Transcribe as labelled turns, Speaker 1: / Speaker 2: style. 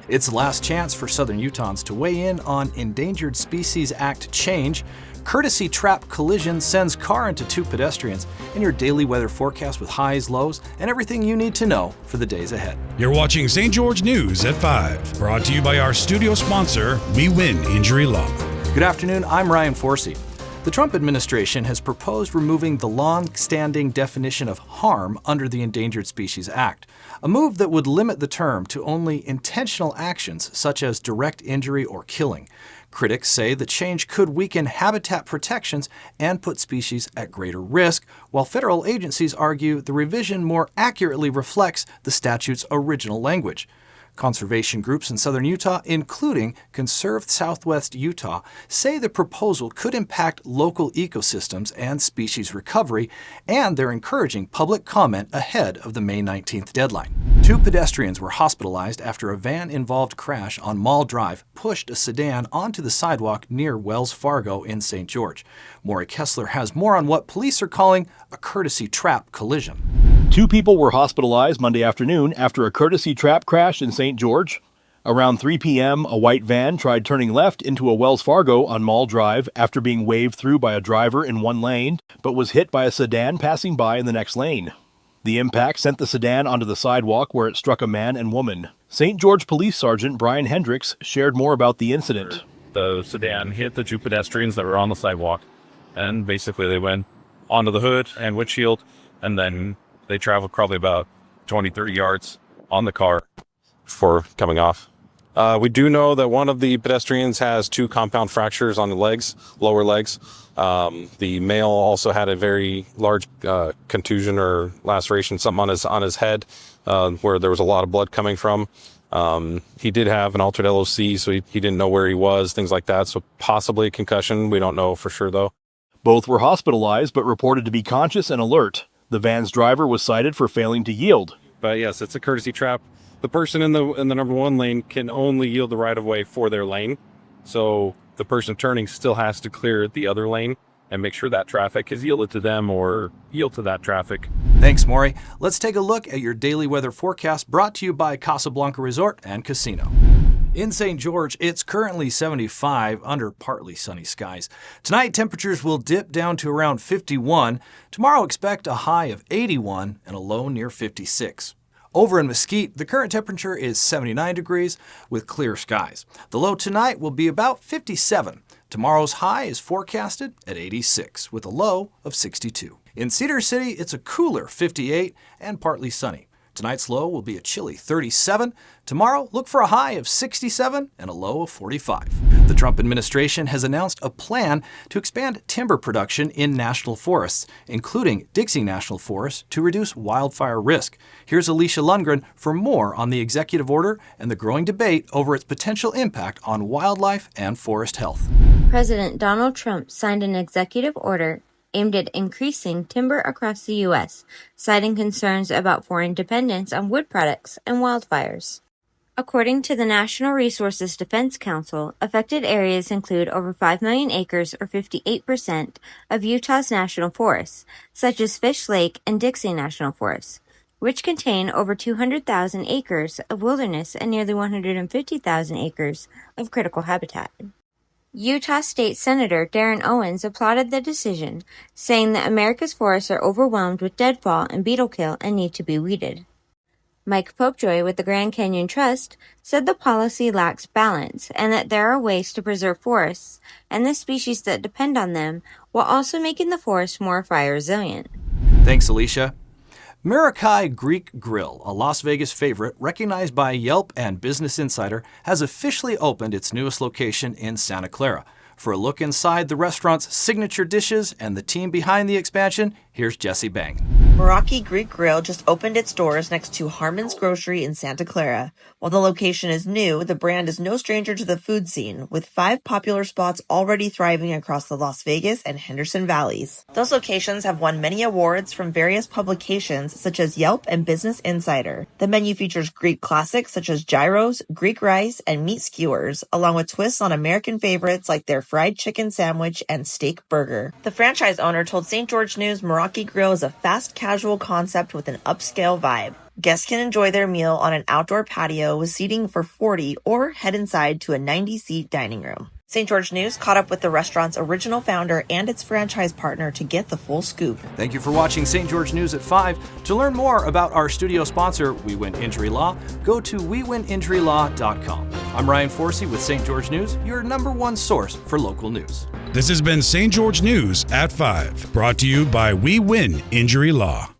Speaker 1: It's the last chance for Southern Utahns to weigh in on Endangered Species Act change. Courtesy trap collision sends car into 2 pedestrians, and your daily weather forecast with highs, lows, and everything you need to know for the days ahead.
Speaker 2: You're watching St. George News at 5, brought to you by our studio sponsor, We Win Injury Law.
Speaker 1: Good afternoon, I'm Ryan Forsey. The Trump administration has proposed removing the long-standing definition of harm under the Endangered Species Act, a move that would limit the term to only intentional actions such as direct injury or killing. Critics say the change could weaken habitat protections and put species at greater risk, while federal agencies argue the revision more accurately reflects the statute's original language. Conservation groups in southern Utah, including Conserve Southwest Utah, say the proposal could impact local ecosystems and species recovery, and they're encouraging public comment ahead of the May 19th deadline. 2 pedestrians were hospitalized after a van-involved crash on Mall Drive pushed a sedan onto the sidewalk near Wells Fargo in St. George. Maury Kessler has more on what police are calling a courtesy trap collision.
Speaker 3: 2 people were hospitalized Monday afternoon after a courtesy trap crash in St. George. Around 3 p.m., a white van tried turning left into a Wells Fargo on Mall Drive after being waved through by a driver in one lane, but was hit by a sedan passing by in the next lane. The impact sent the sedan onto the sidewalk where it struck a man and woman. St. George Police Sergeant Brian Hendricks shared more about the incident.
Speaker 4: The sedan hit the 2 pedestrians that were on the sidewalk, and basically they went onto the hood and windshield, and then they traveled probably about 20-30 yards on the car before coming off. We do know that one of the pedestrians has 2 compound fractures on the legs, lower legs. The male also had a very large contusion or laceration, something on his head, where there was a lot of blood coming from. He did have an altered LOC, so he didn't know where he was, things like that. So possibly a concussion. We don't know for sure, though.
Speaker 3: Both were hospitalized but reported to be conscious and alert. The van's driver was cited for failing to yield.
Speaker 4: But yes, it's a courtesy trap. The person in the number 1 lane can only yield the right of way for their lane. So the person turning still has to clear the other lane and make sure that traffic is yielded to them or yield to that traffic.
Speaker 1: Thanks, Maury. Let's take a look at your daily weather forecast brought to you by Casablanca Resort and Casino. In St. George, it's currently 75 under partly sunny skies. Tonight, temperatures will dip down to around 51. Tomorrow, expect a high of 81 and a low near 56. Over in Mesquite, the current temperature is 79 degrees with clear skies. The low tonight will be about 57. Tomorrow's high is forecasted at 86 with a low of 62. In Cedar City, it's a cooler 58 and partly sunny. Tonight's low will be a chilly 37. Tomorrow, look for a high of 67 and a low of 45. The Trump administration has announced a plan to expand timber production in national forests, including Dixie National Forest, to reduce wildfire risk. Here's Alicia Lundgren for more on the executive order and the growing debate over its potential impact on wildlife and forest health.
Speaker 5: President Donald Trump signed an executive order aimed at increasing timber across the U.S., citing concerns about foreign dependence on wood products and wildfires. According to the National Resources Defense Council, affected areas include over 5 million acres or 58% of Utah's national forests, such as Fish Lake and Dixie National Forests, which contain over 200,000 acres of wilderness and nearly 150,000 acres of critical habitat. Utah State Senator Darren Owens applauded the decision, saying that America's forests are overwhelmed with deadfall and beetle kill and need to be weeded. Mike Popejoy with the Grand Canyon Trust said the policy lacks balance and that there are ways to preserve forests and the species that depend on them while also making the forest more fire resilient.
Speaker 1: Thanks, Alicia. Mirakai Greek Grill, a Las Vegas favorite recognized by Yelp and Business Insider, has officially opened its newest location in Santa Clara. For a look inside the restaurant's signature dishes and the team behind the expansion, here's Jesse Bang.
Speaker 6: Meraki Greek Grill just opened its doors next to Harmon's Grocery in Santa Clara. While the location is new, the brand is no stranger to the food scene, with 5 popular spots already thriving across the Las Vegas and Henderson Valleys. Those locations have won many awards from various publications such as Yelp and Business Insider. The menu features Greek classics such as gyros, Greek rice, and meat skewers, along with twists on American favorites like their fried chicken sandwich and steak burger. The franchise owner told St. George News Meraki Grill is a fast casual concept with an upscale vibe. Guests can enjoy their meal on an outdoor patio with seating for 40 or head inside to a 90-seat dining room. St. George News caught up with the restaurant's original founder and its franchise partner to get the full scoop.
Speaker 1: Thank you for watching St. George News at 5. To learn more about our studio sponsor, We Win Injury Law, go to wewininjurylaw.com. I'm Ryan Forsey with St. George News, your #1 source for local news.
Speaker 2: This has been St. George News at 5, brought to you by We Win Injury Law.